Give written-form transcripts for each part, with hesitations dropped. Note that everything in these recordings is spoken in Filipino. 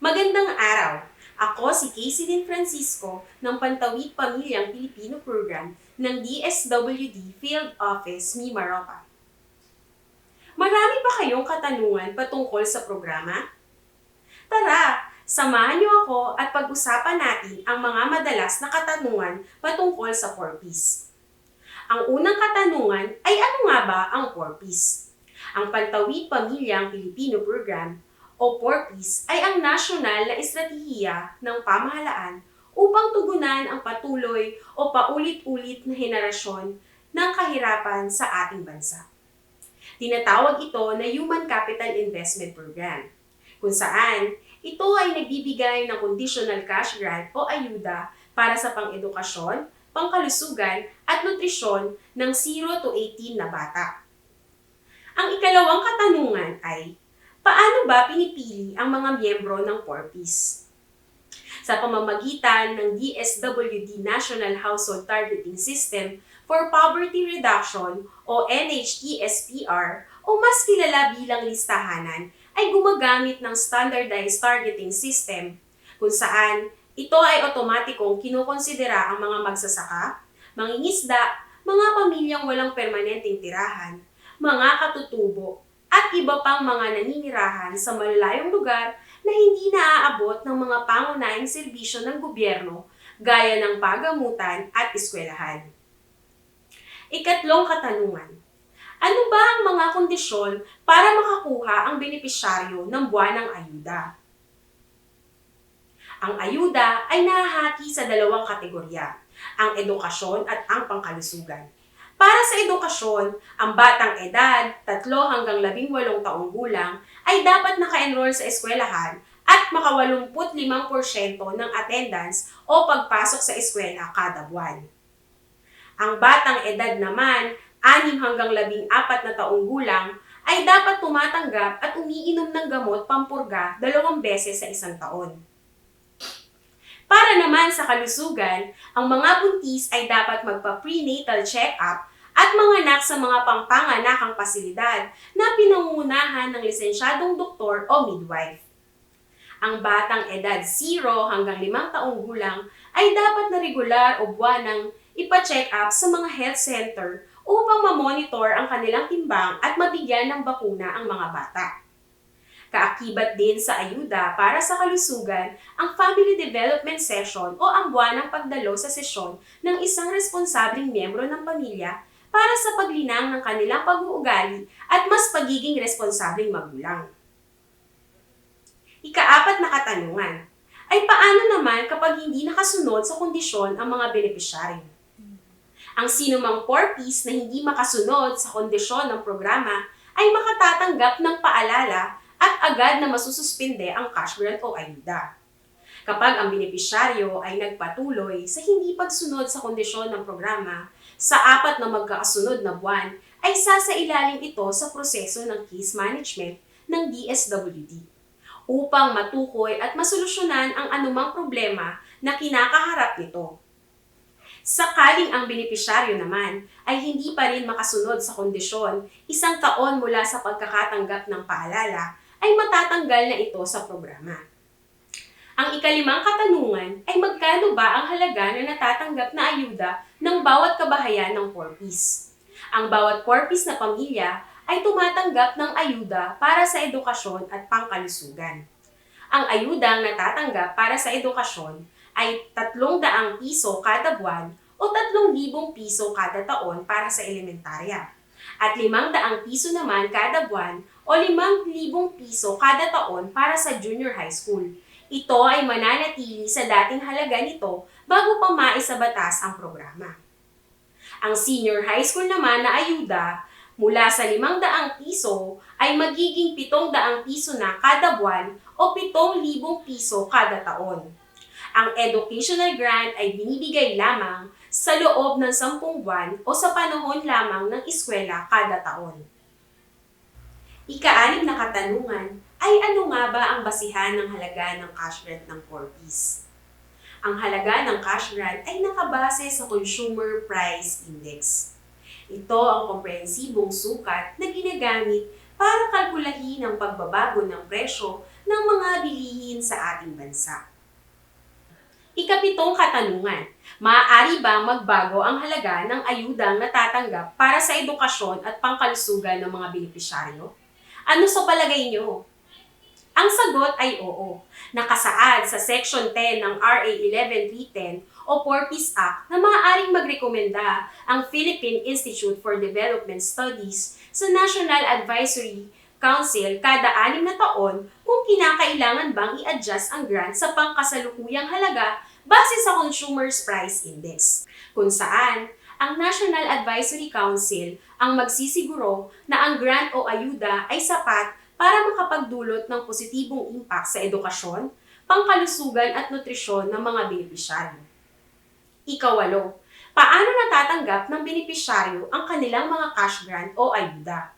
Magandang araw! Ako si Casey Francisco ng Pantawid Pamilyang Pilipino Program ng DSWD Field Office Mimaropa. Marami ba kayong katanungan patungkol sa programa? Tara, samahan niyo ako at pag-usapan natin ang mga madalas na katanungan patungkol sa 4Ps. Ang unang katanungan ay ano nga ba ang 4Ps? Ang Pantawid Pamilyang Pilipino Program o 4Ps ay ang nasyonal na estratehiya ng pamahalaan upang tugunan ang patuloy o paulit-ulit na henerasyon ng kahirapan sa ating bansa. Tinatawag ito na Human Capital Investment Program, kung saan ito ay nagbibigay ng conditional cash grant o ayuda para sa pang-edukasyon, pangkalusugan at nutrisyon ng 0 to 18 na bata. Ang ikalawang katanungan ay, paano ba pinipili ang mga miyembro ng 4Ps? Sa pamamagitan ng DSWD National Household Targeting System for Poverty Reduction o NHTSPR o mas kilala bilang listahanan ay gumagamit ng Standardized Targeting System kung saan ito ay otomatikong kinukonsidera ang mga magsasaka, mangingisda, mga pamilyang walang permanenteng tirahan, mga katutubo, at iba pang mga naninirahan sa malalayong lugar na hindi naaabot ng mga pangunahing serbisyo ng gobyerno gaya ng pagamutan at eskwelahan. Ikatlong katanungan. Ano ba ang mga kondisyon para makakuha ang benepisyaryo ng buwanang ayuda? Ang ayuda ay nahahati sa dalawang kategorya, ang edukasyon at ang pangkalusugan. Para sa edukasyon, ang batang edad, 3 hanggang 18 taong gulang, ay dapat naka-enroll sa eskwelahan at maka 85% ng attendance o pagpasok sa eskwela kada buwan. Ang batang edad naman, 6 hanggang 14 na taong gulang, ay dapat tumatanggap at umiinom ng gamot pampurga 2 beses sa isang taon. Para naman sa kalusugan, ang mga buntis ay dapat magpa-prenatal check-up at manganak sa mga pangpanganakang pasilidad na pinangungunahan ng lisensyadong doktor o midwife. Ang batang edad 0 hanggang 5 taong gulang ay dapat na regular o buwanang ipa-check up sa mga health center upang mamonitor ang kanilang timbang at mabigyan ng bakuna ang mga bata. Kaakibat din sa ayuda para sa kalusugan ang Family Development Session o ang buwanang pagdalo sa sesyon ng isang responsableng miyembro ng pamilya para sa paglinang ng kanilang pag-uugali at mas pagiging responsableng magulang. Ika-4 na katanungan, ay paano naman kapag hindi nakasunod sa kondisyon ang mga benepisyaryo? Ang sinumang 4Ps na hindi makasunod sa kondisyon ng programa ay makatatanggap ng paalala at agad na masususpinde ang cash grant o ayuda. Kapag ang benepisyaryo ay nagpatuloy sa hindi pagsunod sa kondisyon ng programa sa 4 na magkakasunod na buwan, ay sasailalim ito sa proseso ng case management ng DSWD upang matukoy at masolusyonan ang anumang problema na kinakaharap nito. Sakaling ang benepisyaryo naman ay hindi pa rin makasunod sa kondisyon 1 taon mula sa pagkakatanggap ng paalala, ay matatanggal na ito sa programa. Ang ika-5 katanungan ay magkano ba ang halaga na natatanggap na ayuda ng bawat kabahayan ng 4Ps? Ang bawat 4Ps na pamilya ay tumatanggap ng ayuda para sa edukasyon at pangkalusugan. Ang ayudang natatanggap para sa edukasyon ay 300 piso kada buwan o 3,000 piso kada taon para sa elementarya, at 500 piso naman kada buwan o 5,000 piso kada taon para sa junior high school. Ito ay mananatili sa dating halaga nito bago pa maisabatas ang programa. Ang senior high school naman na ayuda mula sa 500 piso ay magiging 700 piso na kada buwan o 7,000 piso kada taon. Ang educational grant ay binibigay lamang sa loob ng 10 buwan o sa panahon lamang ng eskwela kada taon. Ika-6 na katanungan ay ano nga ba ang basihan ng halaga ng cash grant ng 4Ps? Ang halaga ng cash grant ay nakabase sa Consumer Price Index. Ito ang komprehensibong sukat na ginagamit para kalkulahin ang pagbabago ng presyo ng mga bilihin sa ating bansa. Ikapitong katanungan, maaari ba magbago ang halaga ng ayudang natatanggap para sa edukasyon at pangkalusugan ng mga benepisyaryo? Ano sa palagay niyo? Ang sagot ay oo. Nakasaad sa Section 10 ng RA 11310 o 4Ps Act na maaaring magrekomenda ang Philippine Institute for Development Studies sa National Advisory Council kada 6 na taon kung kinakailangan bang i-adjust ang grant sa pangkasalukuyang halaga base sa Consumer's Price Index, kung saan ang National Advisory Council ang magsisiguro na ang grant o ayuda ay sapat para makapagdulot ng positibong impact sa edukasyon, pangkalusugan at nutrisyon ng mga benepisyaryo. Ikawalo, paano natatanggap ng benepisyaryo ang kanilang mga cash grant o ayuda?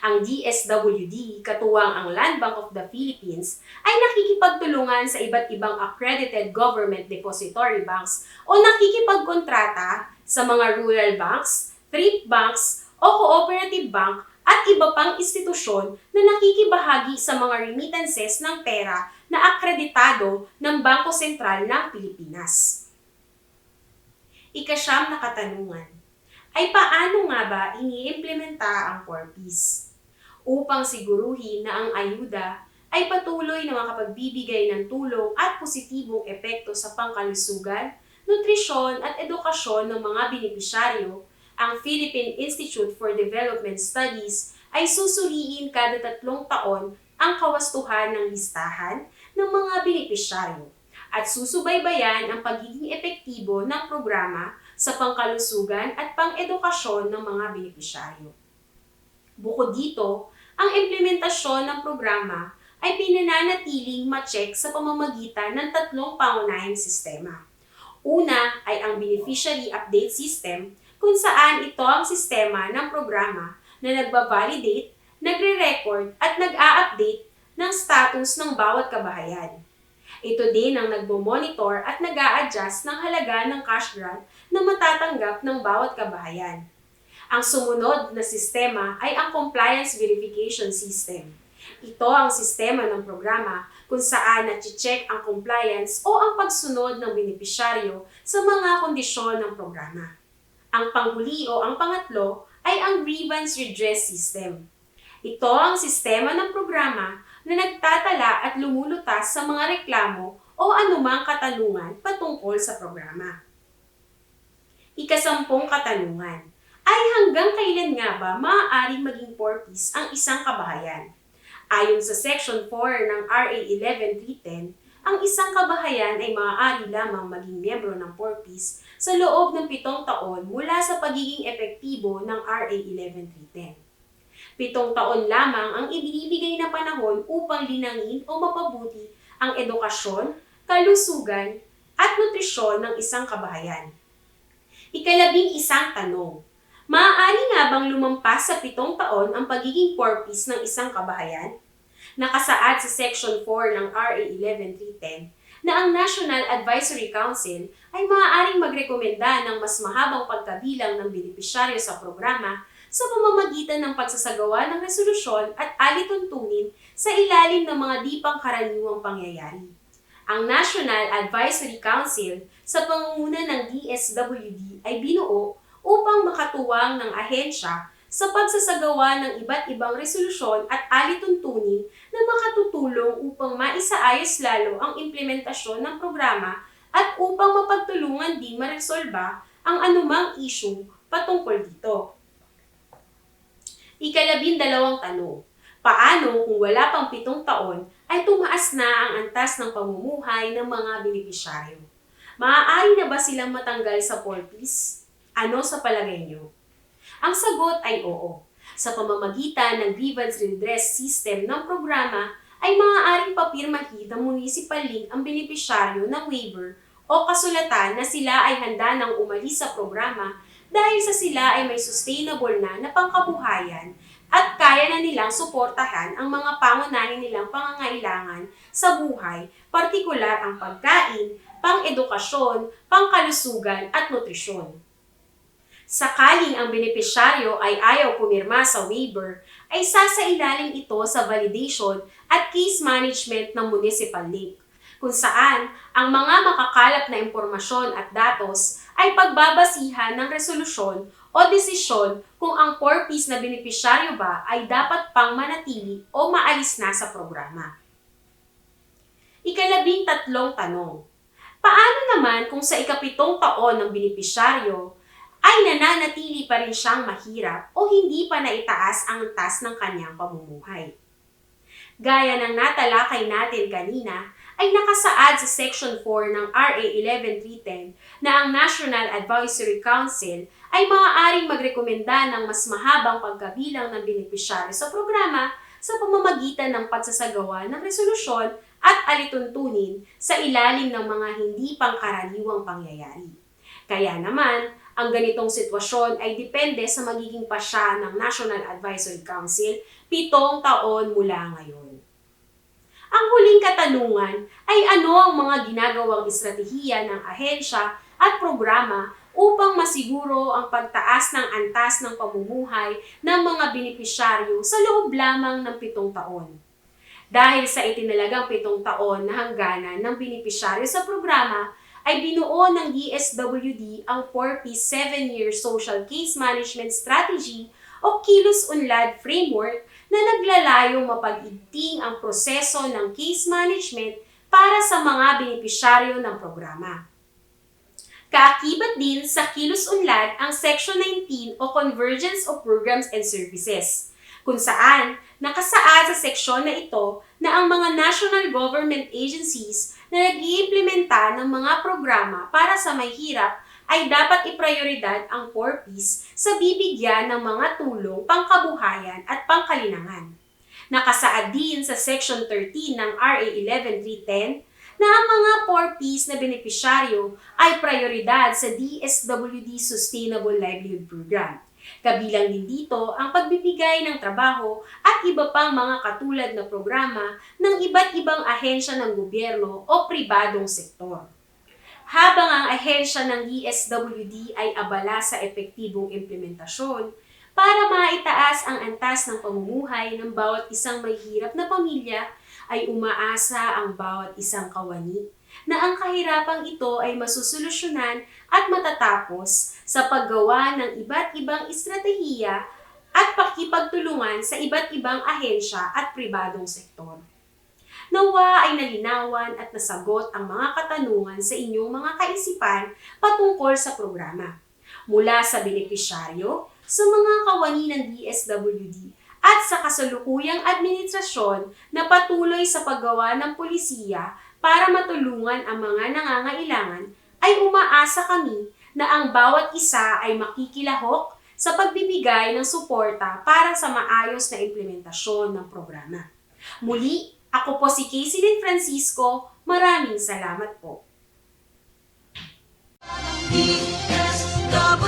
Ang DSWD, katuwang ang Land Bank of the Philippines, ay nakikipagtulungan sa iba't ibang accredited government depository banks o nakikipagkontrata sa mga rural banks, thrift banks o cooperative bank at iba pang institusyon na nakikibahagi sa mga remittances ng pera na akreditado ng Bangko Sentral ng Pilipinas. Ika-9 na katanungan, ay paano nga ba iniimplementa ang 4Ps? Upang siguruhin na ang ayuda ay patuloy na makapagbibigay ng tulong at positibong epekto sa pangkalusugan, nutrisyon at edukasyon ng mga benepisyaryo, ang Philippine Institute for Development Studies ay susuriin kada 3 taon ang kawastuhan ng listahan ng mga benepisyaryo at susubaybayan ang pagiging epektibo ng programa sa pangkalusugan at pang-edukasyon ng mga benepisyaryo. Bukod dito, ang implementasyon ng programa ay pinananatiling ma-check sa pamamagitan ng 3 pangunahing sistema. Una ay ang Beneficiary Update System, kung saan ito ang sistema ng programa na nagbabalidate, nagre-record at nag-a-update ng status ng bawat kabahayan. Ito din ang nagmo-monitor at nag-a-adjust ng halaga ng cash grant na matatanggap ng bawat kabahayan. Ang sumunod na sistema ay ang Compliance Verification System. Ito ang sistema ng programa kung saan na-check ang compliance o ang pagsunod ng benepisyaryo sa mga kondisyon ng programa. Ang panghuli o ang pangatlo ay ang Grievance Redress System. Ito ang sistema ng programa na nagtatala at lumulutas sa mga reklamo o anumang katanungan patungkol sa programa. Ika-10 katanungan, ay hanggang kailan nga ba maaaring maging 4Ps ang isang kabahayan? Ayon sa Section 4 ng RA 11310, ang isang kabahayan ay maaari lamang maging miyembro ng 4Ps sa loob ng 7 taon mula sa pagiging epektibo ng RA 11310. 7 taon lamang ang ibinibigay na panahon upang linangin o mapabuti ang edukasyon, kalusugan, at nutrisyon ng isang kabahayan. Ika-11 tanong, maaari nga bang lumampas sa 7 taon ang pagiging 4Ps ng isang kabahayan? Nakasaad sa Section 4 ng RA 11310 na ang National Advisory Council ay maaaring magrekomenda ng mas mahabang pagkabilang ng benepisyaryo sa programa sa pamamagitan ng pagsasagawa ng resolusyon at alituntunin sa ilalim ng mga di pangkaraniwang pangyayari. Ang National Advisory Council sa pangunguna ng DSWD ay binuo upang makatuwang ng ahensya sa pagsasagawa ng iba't ibang resolusyon at alituntunin na makatutulong upang maisaayos lalo ang implementasyon ng programa at upang mapagtulungan din maresolba ang anumang issue patungkol dito. Ika-12 tanong, paano kung wala pang 7 taon ay tumaas na ang antas ng pamumuhay ng mga benepisyaryo? Maaari na ba silang matanggal sa 4Ps? Ano sa palagay niyo? Ang sagot ay oo. Sa pamamagitan ng Grievance Redress System ng programa ay maaaring papirmahin ng municipal link ang benepisyaryo ng waiver o kasulatan na sila ay handa nang umalis sa programa dahil sa sila ay may sustainable na pangkabuhayan at kaya na nilang suportahan ang mga pangunahin nilang pangangailangan sa buhay, partikular ang pagkain, pang-edukasyon, pangkalusugan at nutrisyon. Sakaling ang benepisyaryo ay ayaw pumirma sa waiver, ay sasailalim ito sa validation at case management ng municipal link, kung saan ang mga makakalap na impormasyon at datos ay pagbabasihan ng resolusyon o desisyon kung ang 4Ps na benepisyaryo ba ay dapat pang manatili o maalis na sa programa. ika-13 tanong. Paano naman kung sa ika-7 taon ng benepisyaryo ay nananatili pa rin siyang mahirap o hindi pa naitaas ang antas ng kanyang pamumuhay? Gaya ng natalakay natin kanina, ay nakasaad sa Section 4 ng RA 11310 na ang National Advisory Council ay maaaring magrekomenda ng mas mahabang pagkabilang ng benepisyaryo sa programa sa pamamagitan ng pagsasagawa ng resolusyon at alituntunin sa ilalim ng mga hindi pangkaraniwang pangyayari. Kaya naman, ang ganitong sitwasyon ay depende sa magiging pasya ng National Advisory Council 7 taon mula ngayon. Ang huling katanungan ay ano ang mga ginagawang estratehiya ng ahensya at programa upang masiguro ang pagtaas ng antas ng pamumuhay ng mga benepisyaryo sa loob lamang ng 7 taon. Dahil sa itinalagang 7 taon na hangganan ng benepisyaryo sa programa, ay binuo ng DSWD ang 4P 7-Year Social Case Management Strategy o Kilos-Unlad Framework na naglalayong mapag-igting ang proseso ng case management para sa mga benepisyaryo ng programa. Kaakibat din sa Kilos-Unlad ang Section 19 o Convergence of Programs and Services, kung saan nakasaad sa seksyon na ito na ang mga national government agencies na nag-iimplementa ng mga programa para sa mahihirap ay dapat iprioridad ang 4Ps sa bibigyan ng mga tulong pangkabuhayan at pangkalinangan. Nakasaad din sa Section 13 ng RA 11310 na ang mga 4Ps na benepisyaryo ay prioridad sa DSWD Sustainable Livelihood Program. Kabilang din dito ang pagbibigay ng trabaho at iba pang mga katulad na programa ng iba't ibang ahensya ng gobyerno o pribadong sektor. Habang ang ahensya ng DSWD ay abala sa epektibong implementasyon para maitaas ang antas ng pamumuhay ng bawat isang may hirap na pamilya, ay umaasa ang bawat isang kawani na ang kahirapang ito ay masusolusyonan at matatapos sa paggawa ng iba't ibang estratehiya at pakikipagtulungan sa iba't ibang ahensya at pribadong sektor. Nawa ay nalinawan at nasagot ang mga katanungan sa inyong mga kaisipan patungkol sa programa. Mula sa benepisyaryo, sa mga kawani ng DSWD, at sa kasalukuyang administrasyon na patuloy sa paggawa ng pulisiya para matulungan ang mga nangangailangan, ay umaasa kami na ang bawat isa ay makikilahok sa pagbibigay ng suporta para sa maayos na implementasyon ng programa. Muli, ako po si Casey Francisco. Maraming salamat po. DSWD